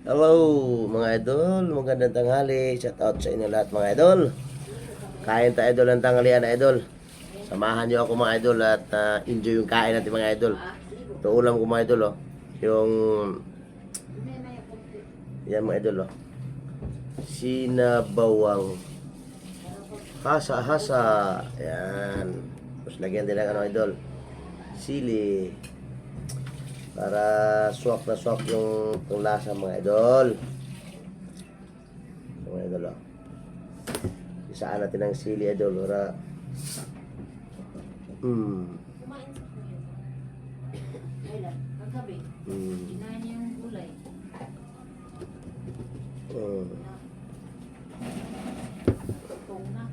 Hello mga idol, magandang tanghali. Shout out sa inyo lahat mga idol. Kain tayo idol ng tanghalian idol. Samahan niyo ako mga idol at enjoy yung kain natin mga idol. Ito ulam ko mga idol oh. Yung yan mga idol oh. Sinabawang hasa-hasa. Yan. Tapos lagyan din ng ano idol. Sili. Para swak na swak yung lasa mga idol. Mga idol oh. Isaan natin ng sili idol. Para Kumain sa kuya. Kailan? Kagabi. Kinain niya yung gulay. Tong na.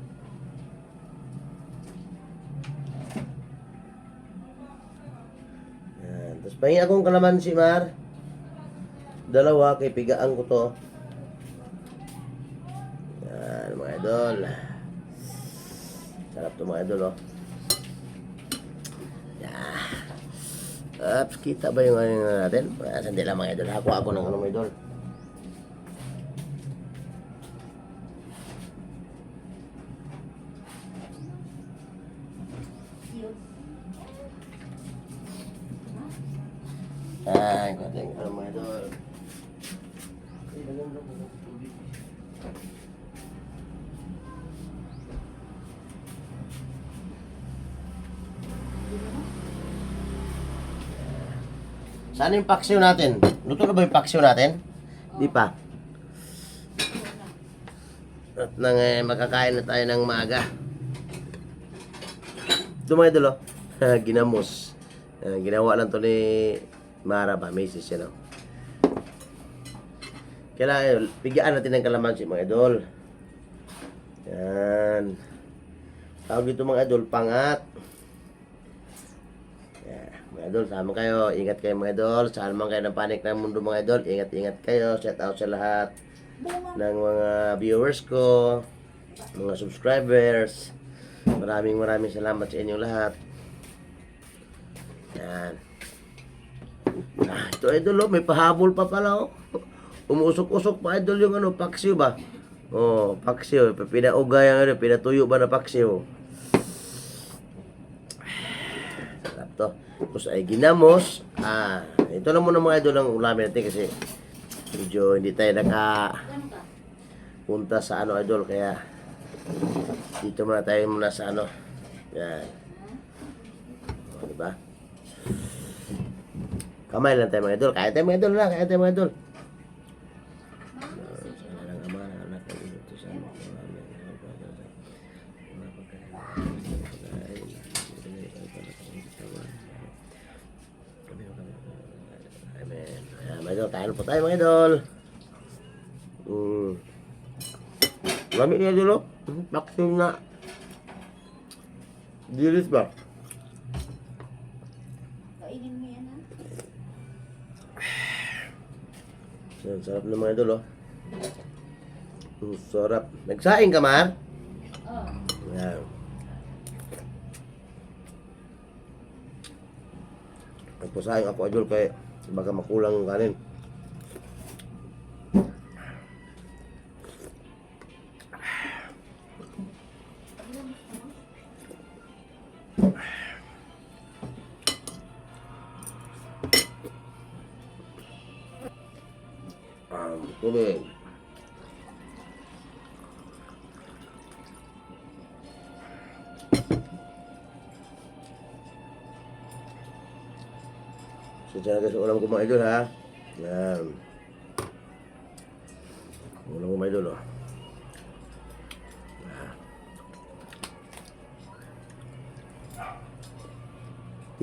Yan. Tapos pahingi akong kalamansi mar. Dalawa kay pigaan ko to. Yan mga idol. Sarap to mga idol oh. Ups, kita ba yung ano natin? Sandi lang mga idol. Ako ng ano mga idol. Ay, konting ano mga idol. Saan yung paksiw natin? Luto na ba yung paksiw natin? Di pa. At nang makakain na tayo ng maaga. Ito mga idol oh. Ginamos. Ginawa lang to ni Mara ba? Macy's yan oh. Kailangan bigyan natin ng kalamansi mga idol. Yan. Tawag dito mga idol, pangat. Mga idol, sama kayo. Ingat kayo mga idol. Saan man kayo ng panik ng mundo mga idol. Ingat kayo. Shout out sa lahat ng mga viewers ko, mga subscribers. Maraming salamat sa inyong lahat. Yan. Ito idol oh, may pahabol pa pala oh. Umusok-usok pa idol yung ano, paksiw ba? Oh, paksiw. Pinaugay ang ano, pinatuyo ba na paksiw? Sarap to. Tapos ay ginamos. Ito na muna mga idol ang ulamin natin kasi medyo hindi tayo punta sa ano idol, kaya dito muna tayo sa ano. Yan. O, diba? Kamay lang tayo mga idol. Kaya tayo mga idol lang. Kaya tayo mga idol. Mga idol, kain po tayo mga idol. Lamig niya idol oh. Maximum na dilis ba? Kainin mo yan ha? Yan, sarap na mga idol oh. Sarap. Nagsaing ka man? Oo. Yan. Nagpasaing ako idol kaya baka makulang ang kanin. Tubig. Sadya na sa ulam ko mga idol ha. Yan. Ulam ko mga idol oh.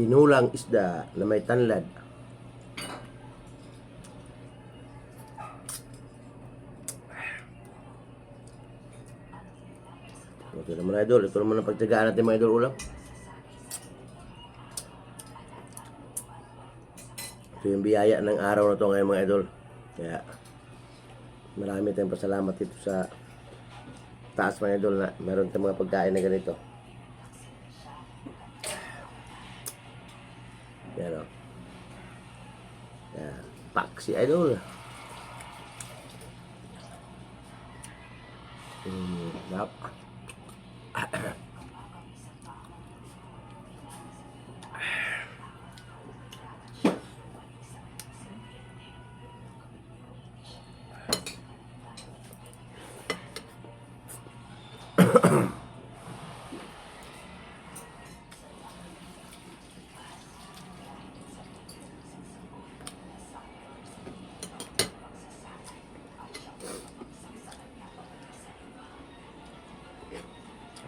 Tinulang isda na may tanlad. Okay naman idol. Ito naman ang pagtsagaan natin mga idol ulam. Ito yung biyaya ng araw na ito ngayon mga idol. Kaya marami tayong pasalamat dito sa taas mga idol na meron tayong mga pagkain na ganito. Yan o. Yan. Paksi idol. Sarap.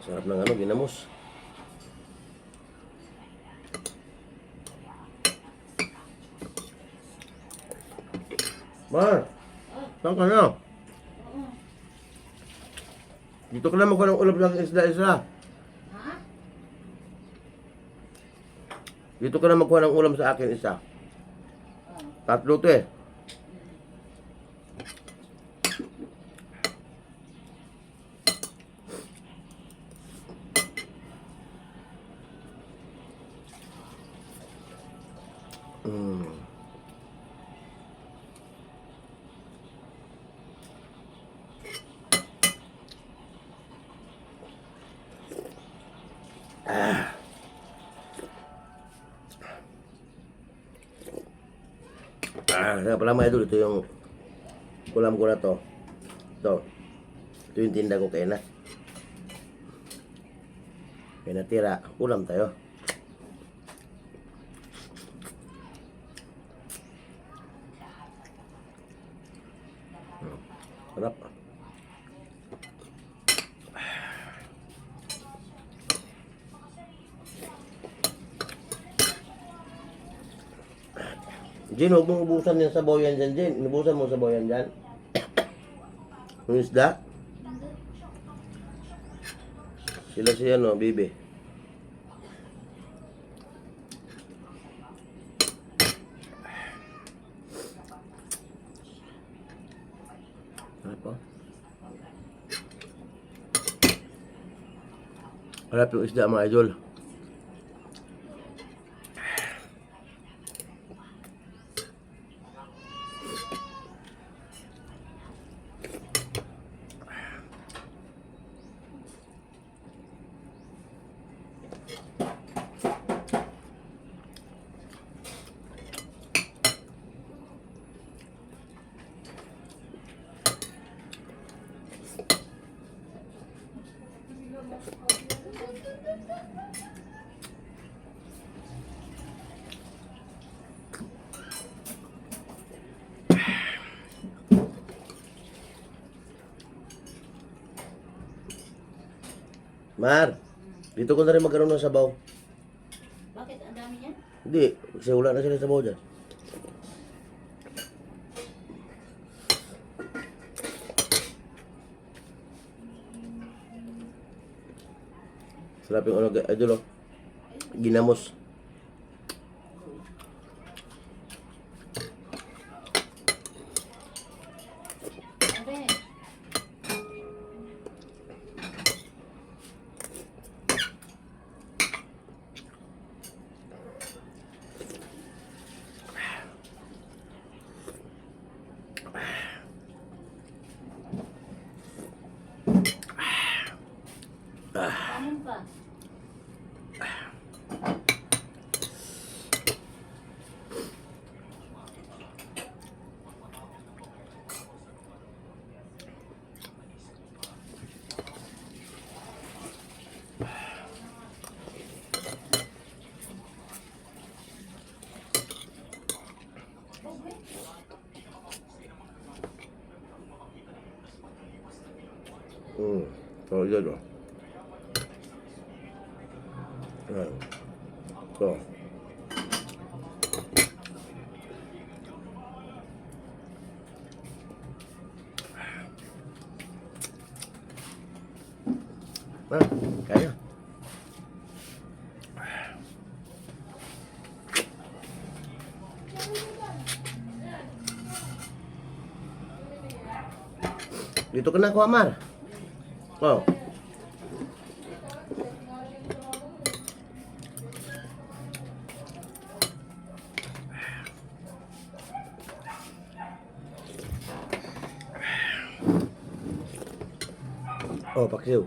Sarap ng ano, ginamos. Mar, saan ka na? Oo. Dito ka na magkuha ng ulam ng isda-isda. Ha? Dito ka na magkuha ng ulam sa akin isa. Oo. Tatlo to eh. Mm. Kaya pala mga idol, ito yung ulam ko na to. Ito yung tinda ko kaya na. Kaya natira, ulam tayo. Sarap. Jin, huwag mong ubusan yung sabaw yan dyan, Jin. Inubusan mo sabaw yan dyan. Yung isda. Sila si ano, Bibi. Harap po. Harap yung isda mga idol. Mar, dito ko na rin magkaroon ng sabaw. Bakit? Ang dami niyan? Hindi, kasi wala na sila sabaw dyan. Sarap yung ano, idol oh. Ginamos. Abe. Kanin pa. So, yun oh. Ayan. So. Kaya. Dito ka na, Kuamar. Oh. Oh, paksiw.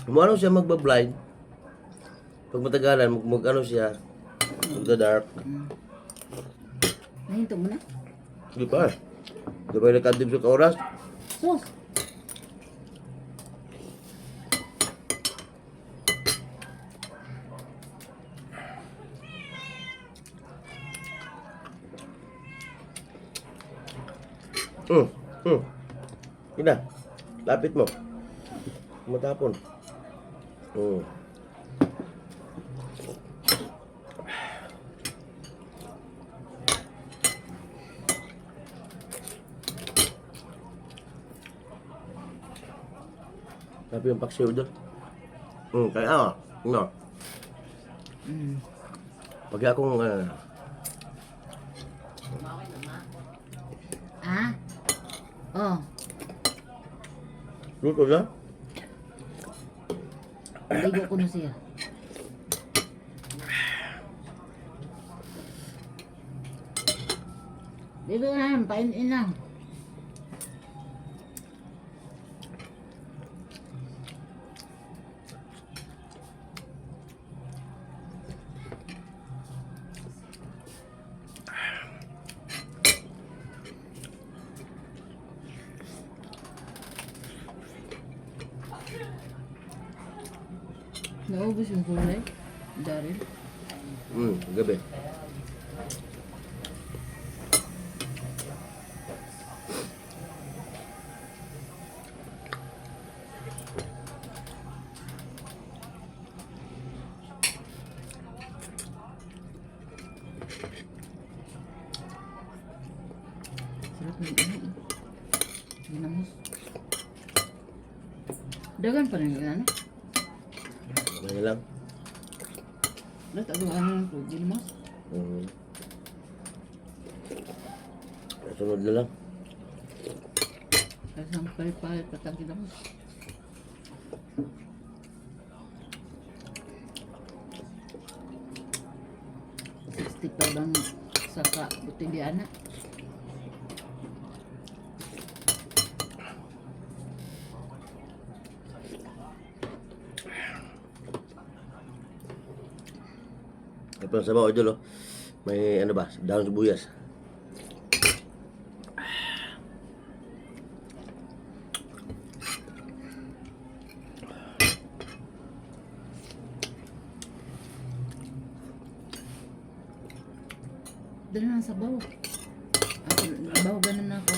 Ano siya magbablind. Pag matagalan, ano siya, magda-dark. Nahinto mo na? Di ba? Di ba yung nakadib sa oras? Sus! Hmm. Hmm. Ina. Lapit mo. Matapon. Hmm. Tapi yung paksiw doon. Kaya no. Pag akong Ah? Oh, luto na. ligo ko na siya. Dito na, painin lang. Naubos yung kulay. Daryl. Gabi. Sarap ng ano. Ginamos. Dagan pa rin yung ano. Ngayon lang. Lahat ano ano po, ginamos. Sunod na lang. Kasi ang palit-palit patang ginamos. Pa bang saka butigiana. Ito sa bawah idol, oh. May ano ba? Daon sibuyas. Dala na sa bawo. Bawo ganun na ako.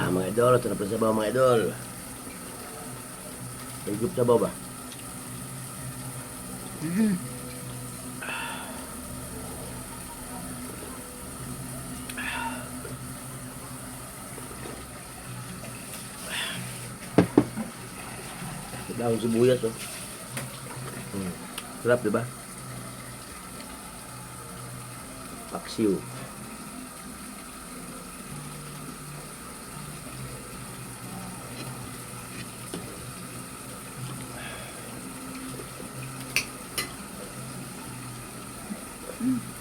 Mga idol, ito na pala sa bawah mga idol. May group sa bawah ba? Daon sibuyas, oh. Sarap, di ba? Paksiw.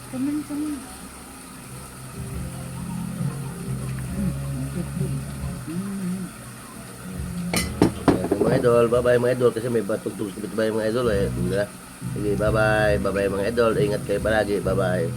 Kaman. Mga idol, bye-bye mga idol kasi may batugtog sa bye mga idol eh. Sige, bye-bye mga idol. Ingat kayo palagi. Bye-bye.